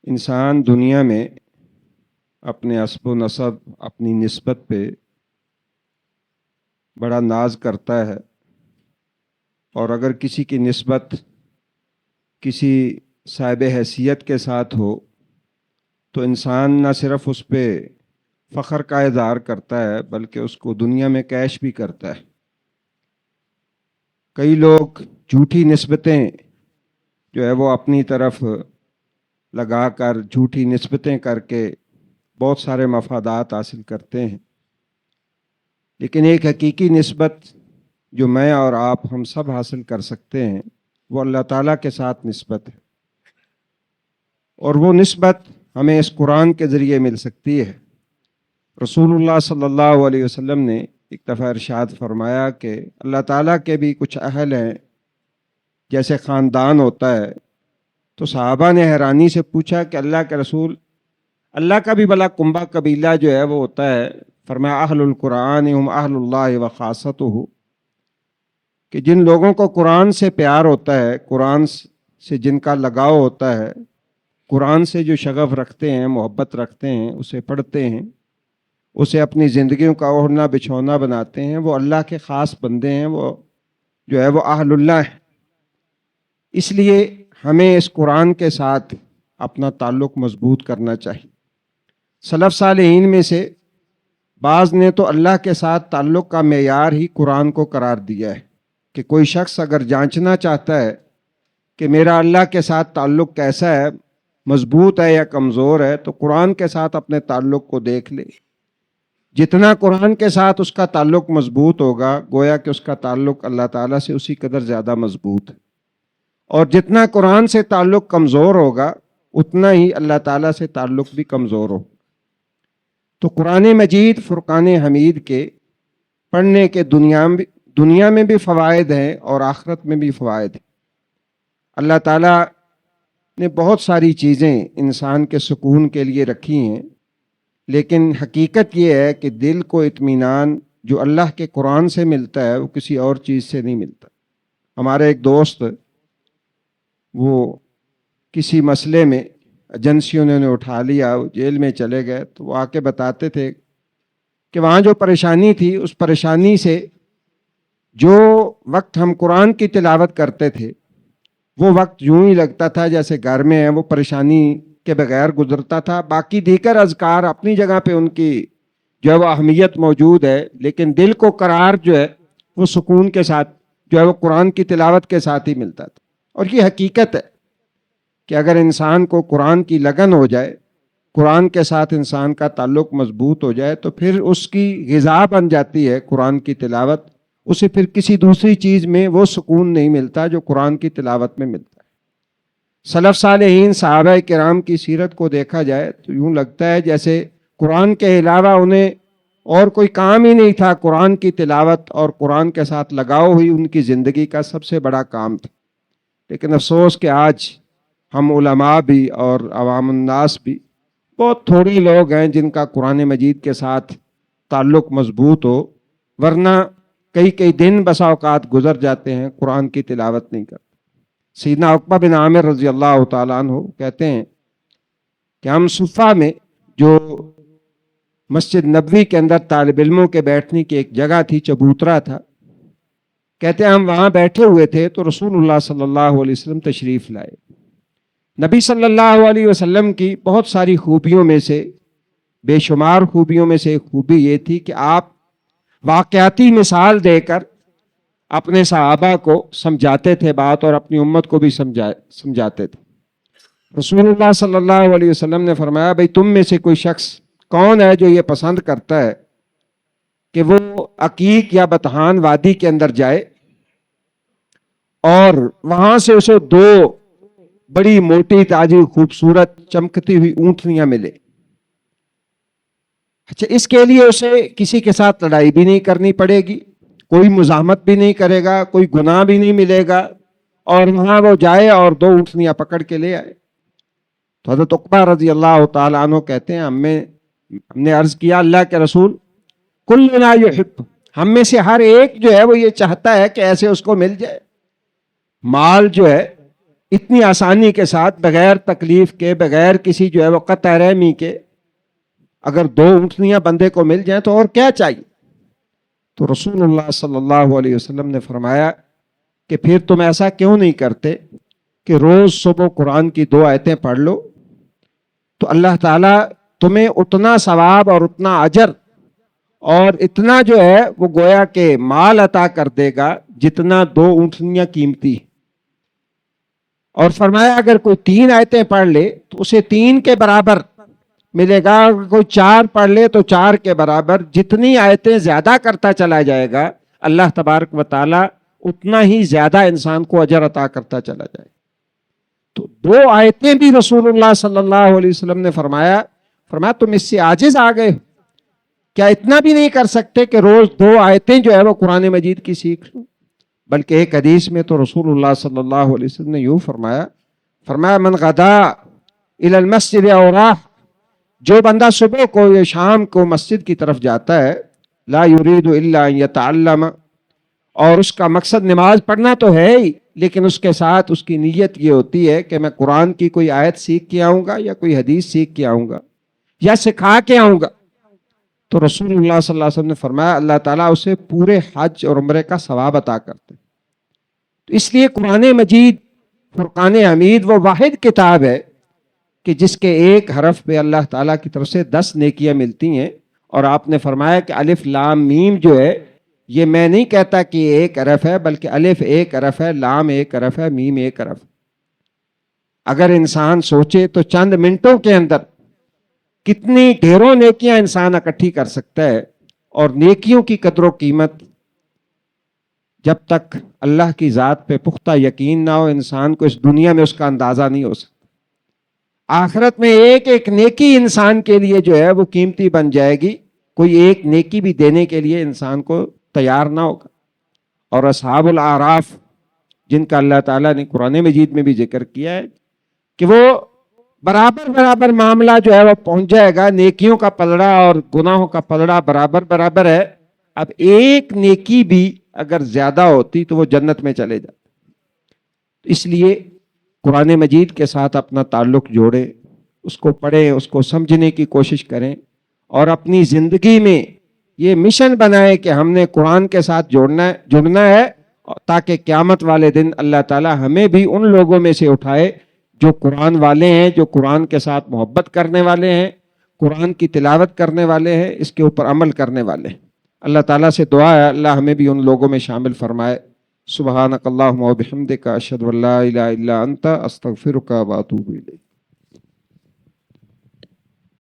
انسان دنیا میں اپنے اسب و نسب اپنی نسبت پہ بڑا ناز کرتا ہے، اور اگر کسی کی نسبت کسی صاحب حیثیت کے ساتھ ہو تو انسان نہ صرف اس پہ فخر کا اظہار کرتا ہے بلکہ اس کو دنیا میں کیش بھی کرتا ہے۔ کئی لوگ جھوٹی نسبتیں جو ہے وہ اپنی طرف لگا کر جھوٹی نسبتیں کر کے بہت سارے مفادات حاصل کرتے ہیں، لیکن ایک حقیقی نسبت جو میں اور آپ ہم سب حاصل کر سکتے ہیں وہ اللہ تعالیٰ کے ساتھ نسبت ہے، اور وہ نسبت ہمیں اس قرآن کے ذریعے مل سکتی ہے۔ رسول اللہ صلی اللہ علیہ وسلم نے ایک دفعہ ارشاد فرمایا کہ اللہ تعالیٰ کے بھی کچھ اہل ہیں، جیسے خاندان ہوتا ہے۔ تو صحابہ نے حیرانی سے پوچھا کہ اللہ کے رسول، اللہ کا بھی بلا کنبہ قبیلہ جو ہے وہ ہوتا ہے؟ فرمایا اہل القرآن ہم اہل اللہ و خاصتہ، کہ جن لوگوں کو قرآن سے پیار ہوتا ہے، قرآن سے جن کا لگاؤ ہوتا ہے، قرآن سے جو شغف رکھتے ہیں، محبت رکھتے ہیں، اسے پڑھتے ہیں، اسے اپنی زندگیوں کا اوڑھنا بچھونا بناتے ہیں، وہ اللہ کے خاص بندے ہیں، وہ جو ہے وہ اہل اللہ ہیں۔ اس لیے ہمیں اس قرآن کے ساتھ اپنا تعلق مضبوط کرنا چاہیے۔ سلف صالحین میں سے بعض نے تو اللہ کے ساتھ تعلق کا معیار ہی قرآن کو قرار دیا ہے کہ کوئی شخص اگر جانچنا چاہتا ہے کہ میرا اللہ کے ساتھ تعلق کیسا ہے، مضبوط ہے یا کمزور ہے، تو قرآن کے ساتھ اپنے تعلق کو دیکھ لے۔ جتنا قرآن کے ساتھ اس کا تعلق مضبوط ہوگا، گویا کہ اس کا تعلق اللہ تعالیٰ سے اسی قدر زیادہ مضبوط ہے، اور جتنا قرآن سے تعلق کمزور ہوگا اتنا ہی اللہ تعالیٰ سے تعلق بھی کمزور ہو۔ تو قرآن مجید فرقان حمید کے پڑھنے کے دنیا میں بھی فوائد ہیں اور آخرت میں بھی فوائد ہیں۔ اللہ تعالیٰ نے بہت ساری چیزیں انسان کے سکون کے لیے رکھی ہیں، لیکن حقیقت یہ ہے کہ دل کو اطمینان جو اللہ کے قرآن سے ملتا ہے وہ کسی اور چیز سے نہیں ملتا۔ ہمارے ایک دوست، وہ کسی مسئلے میں ایجنسیوں نے انہیں اٹھا لیا، وہ جیل میں چلے گئے، تو وہ آ کے بتاتے تھے کہ وہاں جو پریشانی تھی، اس پریشانی سے جو وقت ہم قرآن کی تلاوت کرتے تھے وہ وقت یوں ہی لگتا تھا جیسے گھر میں ہے، وہ پریشانی کے بغیر گزرتا تھا۔ باقی دیگر اذکار اپنی جگہ پہ ان کی جو ہے وہ اہمیت موجود ہے، لیکن دل کو قرار جو ہے وہ سکون کے ساتھ جو ہے وہ قرآن کی تلاوت کے ساتھ ہی ملتا تھا۔ اور یہ حقیقت ہے کہ اگر انسان کو قرآن کی لگن ہو جائے، قرآن کے ساتھ انسان کا تعلق مضبوط ہو جائے، تو پھر اس کی غذا بن جاتی ہے قرآن کی تلاوت۔ اسے پھر کسی دوسری چیز میں وہ سکون نہیں ملتا جو قرآن کی تلاوت میں ملتا ہے۔ سلف صالحین صحابہ کرام کی سیرت کو دیکھا جائے تو یوں لگتا ہے جیسے قرآن کے علاوہ انہیں اور کوئی کام ہی نہیں تھا۔ قرآن کی تلاوت اور قرآن کے ساتھ لگاؤ ہوئی ان کی زندگی کا سب سے بڑا کام تھا۔ لیکن افسوس کہ آج ہم علماء بھی اور عوام الناس بھی بہت تھوڑے لوگ ہیں جن کا قرآن مجید کے ساتھ تعلق مضبوط ہو، ورنہ کئی کئی دن بسا اوقات گزر جاتے ہیں قرآن کی تلاوت نہیں کرتے۔ سیدنا عقبہ بن عامر رضی اللہ تعالیٰ عنہ کہتے ہیں کہ ہم صفہ میں جو مسجد نبوی کے اندر طالب علموں کے بیٹھنے کی ایک جگہ تھی، چبوترا تھا، کہتے ہیں ہم وہاں بیٹھے ہوئے تھے تو رسول اللہ صلی اللہ علیہ وسلم تشریف لائے۔ نبی صلی اللہ علیہ وسلم کی بہت ساری خوبیوں میں سے، بے شمار خوبیوں میں سے ایک خوبی یہ تھی کہ آپ واقعاتی مثال دے کر اپنے صحابہ کو سمجھاتے تھے بات، اور اپنی امت کو بھی سمجھاتے تھے۔ رسول اللہ صلی اللہ علیہ وسلم نے فرمایا، بھئی تم میں سے کوئی شخص کون ہے جو یہ پسند کرتا ہے کہ وہ عقیق یا بطحان وادی کے اندر جائے اور وہاں سے اسے دو بڑی موٹی تازی خوبصورت چمکتی ہوئی اونٹنیاں ملے؟ اچھا، اس کے لیے اسے کسی کے ساتھ لڑائی بھی نہیں کرنی پڑے گی، کوئی مزاحمت بھی نہیں کرے گا، کوئی گناہ بھی نہیں ملے گا، اور وہاں وہ جائے اور دو اونٹنیاں پکڑ کے لے آئے۔ تو حضرت عقبہ رضی اللہ تعالیٰ عنہ کہتے ہیں ہم نے عرض کیا، اللہ کے رسول، کلنا یحب، ہم میں سے ہر ایک جو ہے وہ یہ چاہتا ہے کہ ایسے اس کو مل جائے۔ مال جو ہے اتنی آسانی کے ساتھ، بغیر تکلیف کے، بغیر کسی جو ہے وہ قطع رحمی کے، اگر 2 اونٹنیاں بندے کو مل جائیں تو اور کیا چاہیے؟ تو رسول اللہ صلی اللہ علیہ وسلم نے فرمایا کہ پھر تم ایسا کیوں نہیں کرتے کہ روز صبح قرآن کی 2 آیتیں پڑھ لو، تو اللہ تعالیٰ تمہیں اتنا ثواب اور اتنا اجر اور اتنا جو ہے وہ گویا کہ مال عطا کر دے گا جتنا 2 اونٹنیاں قیمتی ہیں۔ اور فرمایا اگر کوئی 3 آیتیں پڑھ لے تو اسے 3 کے برابر ملے گا، اگر کوئی 4 پڑھ لے تو 4 کے برابر۔ جتنی آیتیں زیادہ کرتا چلا جائے گا اللہ تبارک و تعالی اتنا ہی زیادہ انسان کو اجر عطا کرتا چلا جائے گا۔ تو 2 آیتیں بھی رسول اللہ صلی اللہ علیہ وسلم نے فرمایا تم اس سے عاجز آ گئے، کیا اتنا بھی نہیں کر سکتے کہ روز 2 آیتیں جو ہے وہ قرآن مجید کی سیکھ لوں؟ بلکہ ایک حدیث میں تو رسول اللہ صلی اللہ علیہ وسلم نے یوں فرمایا من غدا الی المسجد او راح، جو بندہ صبح کو یا شام کو مسجد کی طرف جاتا ہے، لا یرید الا ان یتعلم، اور اس کا مقصد نماز پڑھنا تو ہے ہی، لیکن اس کے ساتھ اس کی نیت یہ ہوتی ہے کہ میں قرآن کی کوئی آیت سیکھ کے آؤں گا یا کوئی حدیث سیکھ کے آؤں گا یا سکھا کے آؤں گا، تو رسول اللہ صلی اللہ علیہ وسلم نے فرمایا اللہ تعالیٰ اسے پورے حج اور عمرے کا ثواب عطا کرتے۔ تو اس لیے قرآن مجید فرقان حمید وہ واحد کتاب ہے کہ جس کے ایک حرف پہ اللہ تعالیٰ کی طرف سے 10 نیکیاں ملتی ہیں۔ اور آپ نے فرمایا کہ الف لام میم جو ہے یہ میں نہیں کہتا کہ یہ ایک حرف ہے، بلکہ الف ایک حرف ہے، لام ایک حرف ہے، میم ایک حرف ہے۔ اگر انسان سوچے تو چند منٹوں کے اندر کتنی ڈھیروں نیکیاں انسان اکٹھی کر سکتا ہے، اور نیکیوں کی قدر و قیمت جب تک اللہ کی ذات پہ پختہ یقین نہ ہو انسان کو اس دنیا میں اس کا اندازہ نہیں ہو سکتا۔ آخرت میں ایک ایک نیکی انسان کے لیے جو ہے وہ قیمتی بن جائے گی، کوئی ایک نیکی بھی دینے کے لیے انسان کو تیار نہ ہوگا۔ اور اصحاب الاعراف جن کا اللہ تعالیٰ نے قرآن مجید میں بھی ذکر کیا ہے کہ وہ برابر معاملہ جو ہے وہ پہنچ جائے گا، نیکیوں کا پلڑا اور گناہوں کا پلڑا برابر ہے۔ اب ایک نیکی بھی اگر زیادہ ہوتی تو وہ جنت میں چلے جاتے۔ اس لیے قرآن مجید کے ساتھ اپنا تعلق جوڑیں، اس کو پڑھیں، اس کو سمجھنے کی کوشش کریں، اور اپنی زندگی میں یہ مشن بنائیں کہ ہم نے قرآن کے ساتھ جڑنا ہے تاکہ قیامت والے دن اللہ تعالی ہمیں بھی ان لوگوں میں سے اٹھائے جو قرآن والے ہیں، جو قرآن کے ساتھ محبت کرنے والے ہیں، قرآن کی تلاوت کرنے والے ہیں، اس کے اوپر عمل کرنے والے ہیں۔ اللہ تعالیٰ سے دعا ہے اللہ ہمیں بھی ان لوگوں میں شامل فرمائے۔ سبحانک اللہم و بحمدک، اشہد ان لا الہ الا انت، استغفرک و اتوب الیک۔